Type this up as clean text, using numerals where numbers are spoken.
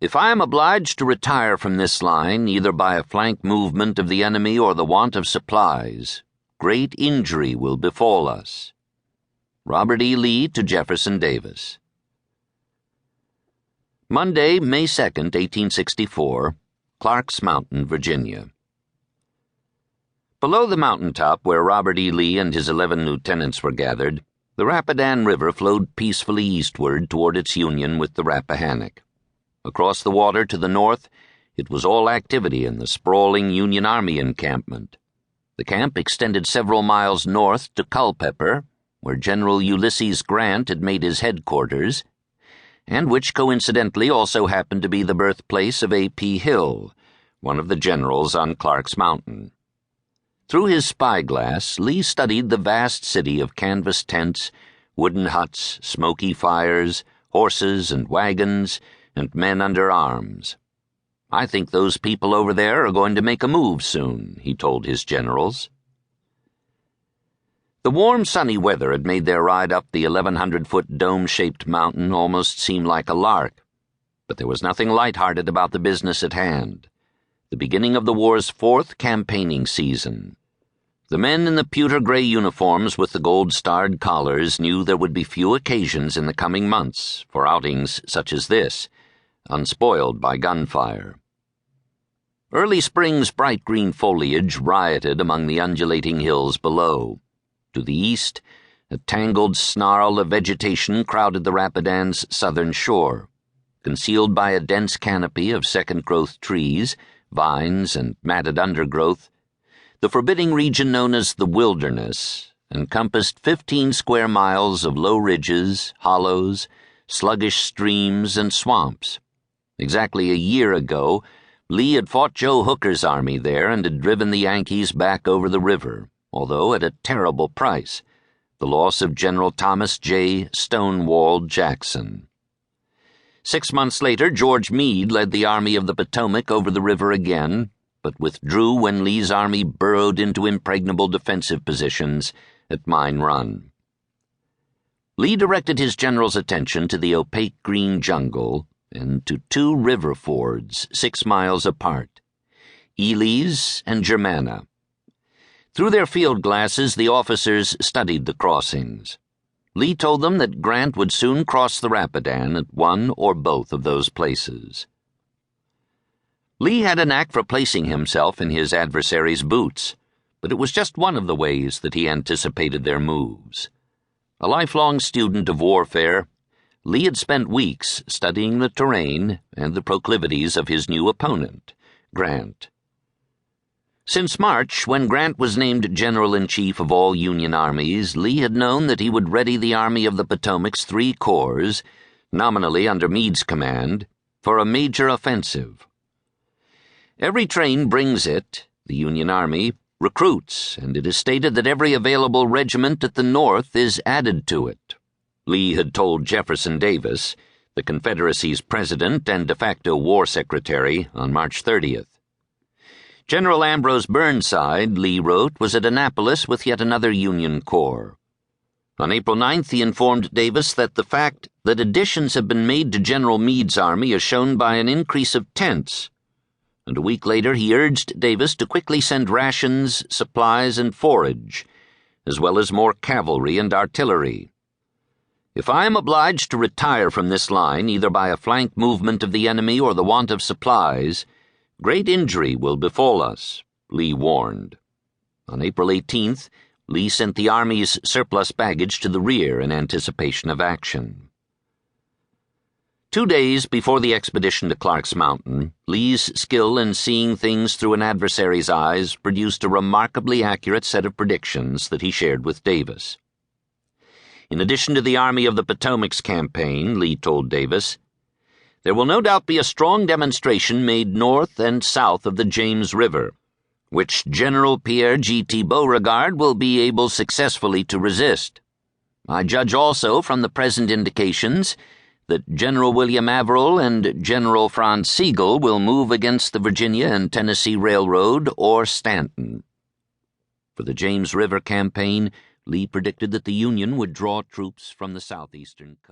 If I am obliged to retire from this line, either by a flank movement of the enemy or the want of supplies, great injury will befall us. Robert E. Lee to Jefferson Davis. Monday, May 2nd, 1864, Clark's Mountain, Virginia. Below the mountaintop where Robert E. Lee and his 11 lieutenants were gathered, the Rapidan River flowed peacefully eastward toward its union with the Rappahannock. Across the water to the north, it was all activity in the sprawling Union Army encampment. The camp extended several miles north to Culpeper, where General Ulysses Grant had made his headquarters, and which coincidentally also happened to be the birthplace of A.P. Hill, one of the generals on Clark's Mountain. Through his spyglass, Lee studied the vast city of canvas tents, wooden huts, smoky fires, horses and wagons, and men under arms. "I think those people over there are going to make a move soon," he told his generals. The warm, sunny weather had made their ride up the 1,100-foot dome-shaped mountain almost seem like a lark. But there was nothing light-hearted about the business at hand. The beginning of the war's fourth campaigning season. The men in the pewter-gray uniforms with the gold-starred collars knew there would be few occasions in the coming months for outings such as this, unspoiled by gunfire. Early spring's bright green foliage rioted among the undulating hills below. To the east, a tangled snarl of vegetation crowded the Rapidan's southern shore, concealed by a dense canopy of second-growth trees, vines, and matted undergrowth. The forbidding region known as the Wilderness encompassed 15 square miles of low ridges, hollows, sluggish streams, and swamps. Exactly a year ago, Lee had fought Joe Hooker's army there and had driven the Yankees back over the river, although at a terrible price, the loss of General Thomas J. Stonewall Jackson. 6 months later, George Meade led the Army of the Potomac over the river again, but withdrew when Lee's army burrowed into impregnable defensive positions at Mine Run. Lee directed his general's attention to the opaque green jungle and to 2 river fords 6 miles apart, Ely's and Germanna. Through their field glasses, the officers studied the crossings. Lee told them that Grant would soon cross the Rapidan at one or both of those places. Lee had a knack for placing himself in his adversary's boots, but it was just one of the ways that he anticipated their moves. A lifelong student of warfare, Lee had spent weeks studying the terrain and the proclivities of his new opponent, Grant. Since March, when Grant was named General-in-Chief of all Union armies, Lee had known that he would ready the Army of the Potomac's 3 corps, nominally under Meade's command, for a major offensive. Every train brings it, the Union Army, recruits, and it is stated that every available regiment at the North is added to it, Lee had told Jefferson Davis, the Confederacy's president and de facto war secretary, on March 30th. General Ambrose Burnside, Lee wrote, was at Annapolis with yet another Union corps. On April 9th, he informed Davis that the fact that additions have been made to General Meade's army is shown by an increase of tents, and a week later he urged Davis to quickly send rations, supplies, and forage, as well as more cavalry and artillery. "If I am obliged to retire from this line, either by a flank movement of the enemy or the want of supplies, great injury will befall us," Lee warned. On April 18th, Lee sent the Army's surplus baggage to the rear in anticipation of action. 2 days before the expedition to Clark's Mountain, Lee's skill in seeing things through an adversary's eyes produced a remarkably accurate set of predictions that he shared with Davis. In addition to the Army of the Potomac's campaign, Lee told Davis, "There will no doubt be a strong demonstration made north and south of the James River, which General Pierre G.T. Beauregard will be able successfully to resist. I judge also from the present indications that General William Averill and General Franz Sigel will move against the Virginia and Tennessee Railroad or Stanton." For the James River campaign, Lee predicted that the Union would draw troops from the southeastern coast.